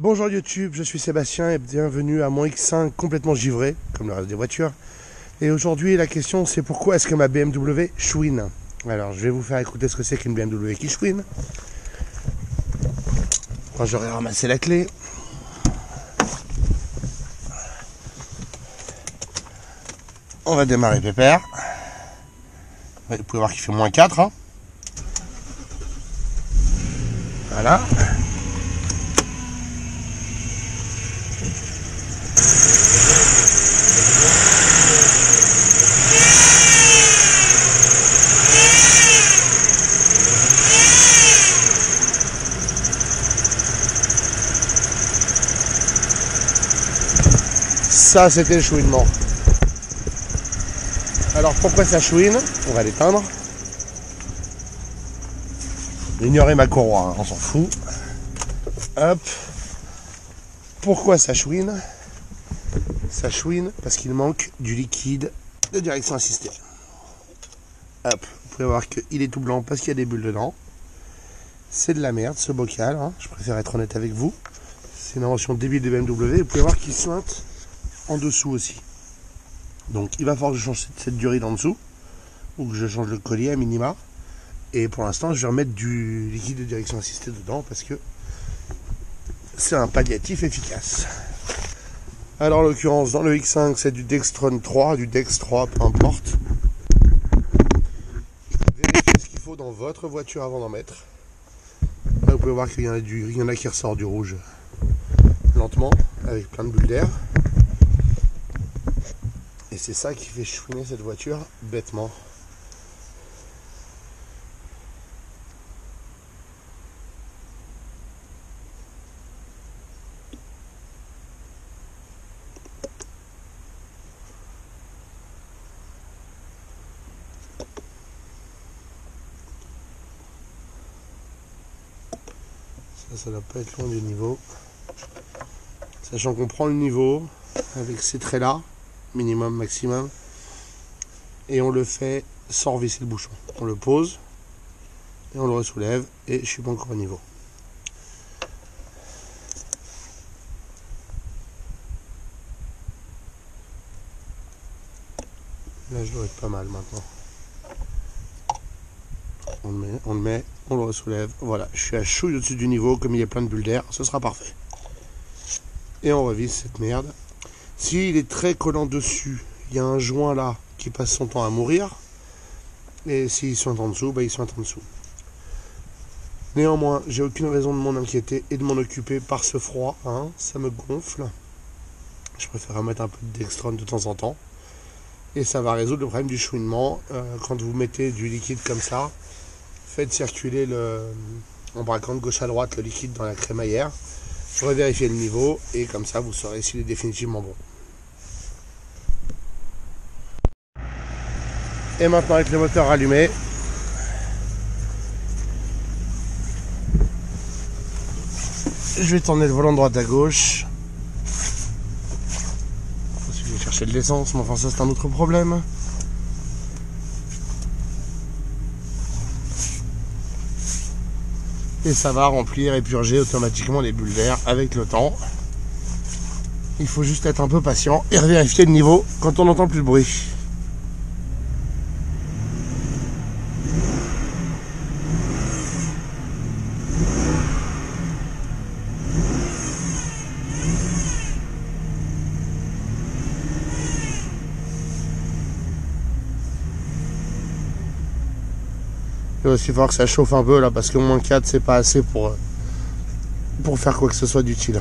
Bonjour YouTube, je suis Sébastien et bienvenue à mon X5 complètement givré, comme le reste des voitures. Et aujourd'hui la question c'est pourquoi est-ce que ma BMW chouine. Alors je vais vous faire écouter ce que c'est qu'une BMW qui chouine. Quand j'aurai ramassé la clé. On va démarrer pépère. Vous pouvez voir qu'il fait moins 4. Hein. Voilà. Ça c'était le chouinement. Alors pourquoi ça chouine? On va l'éteindre. Ignorez ma courroie, hein, on s'en fout. Hop. Pourquoi ça chouine? Ça chouine parce qu'il manque du liquide de direction assistée. Hop. Vous pouvez voir qu'il est tout blanc parce qu'il y a des bulles dedans. C'est de la merde ce bocal, hein. Je préfère être honnête avec vous. C'est une invention débile de BMW. Vous pouvez voir qu'il sointe en dessous aussi. Donc il va falloir que je change cette durite en dessous, ou que je change le collier à minima. Et pour l'instant je vais remettre du liquide de direction assistée dedans parce que c'est un palliatif efficace. Alors en l'occurrence dans le X5 c'est du Dextron 3, du Dex 3, peu importe. Vérifiez ce qu'il faut dans votre voiture avant d'en mettre. Là vous pouvez voir qu'il y en a qui ressort du rouge lentement, avec plein de bulles d'air. Et c'est ça qui fait chouiner cette voiture bêtement. Ça doit pas être loin du niveau. Sachant qu'on prend le niveau avec ces traits là, minimum, maximum, et on le fait sans revisser le bouchon. On le pose et on le ressoulève et je suis pas encore au niveau. Là je dois être pas mal maintenant. On le met, on le ressoulève. Voilà, je suis à chouille au-dessus du niveau, comme il y a plein de bulles d'air, ce sera parfait. Et on revisse cette merde. S'il est très collant dessus, il y a un joint là qui passe son temps à mourir. Et s'il sont en dessous, bah, ils sont en dessous. Néanmoins, j'ai aucune raison de m'en inquiéter et de m'en occuper par ce froid. Hein, ça me gonfle. Je préfère remettre un peu de Dextron de temps en temps. Et ça va résoudre le problème du chouinement. Quand vous mettez du liquide comme ça, faites circuler en braquant de gauche à droite le liquide dans la crémaillère. Revérifiez le niveau et comme ça vous saurez s'il est définitivement bon. Et maintenant avec le moteur allumé, je vais tourner le volant de droite à gauche. Je vais chercher de l'essence, mais enfin ça c'est un autre problème. Et ça va remplir et purger automatiquement les bulles d'air avec le temps. Il faut juste être un peu patient et vérifier le niveau quand on n'entend plus le bruit. Il va aussi falloir que ça chauffe un peu là parce que moins 4 c'est pas assez pour faire quoi que ce soit d'utile.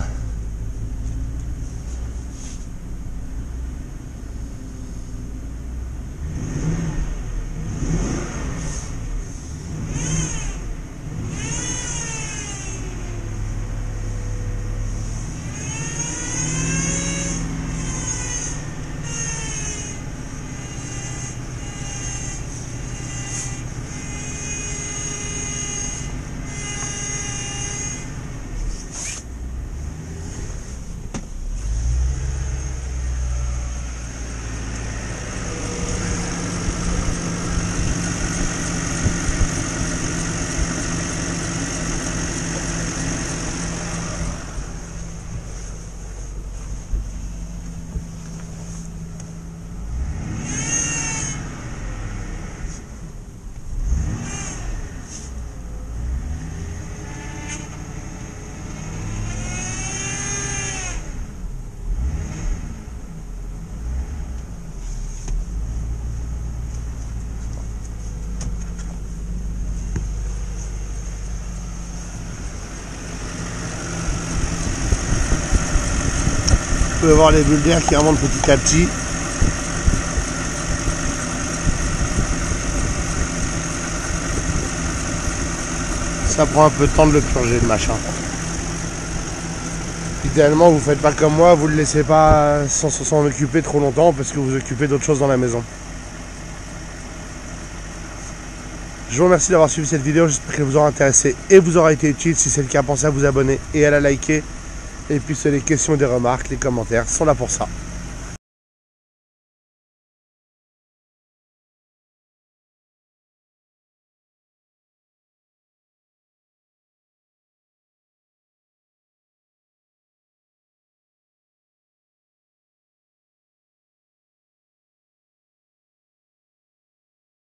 Vous pouvez voir les bulles d'air qui remontent petit à petit. Ça prend un peu de temps de le purger, le machin. Idéalement, vous faites pas comme moi, vous le laissez pas s'en occuper trop longtemps parce que vous occupez d'autres choses dans la maison. Je vous remercie d'avoir suivi cette vidéo, j'espère qu'elle vous aura intéressé et vous aura été utile. Si c'est le cas, pensez à vous abonner et à la liker. Et puis, c'est les questions et des remarques, les commentaires sont là pour ça.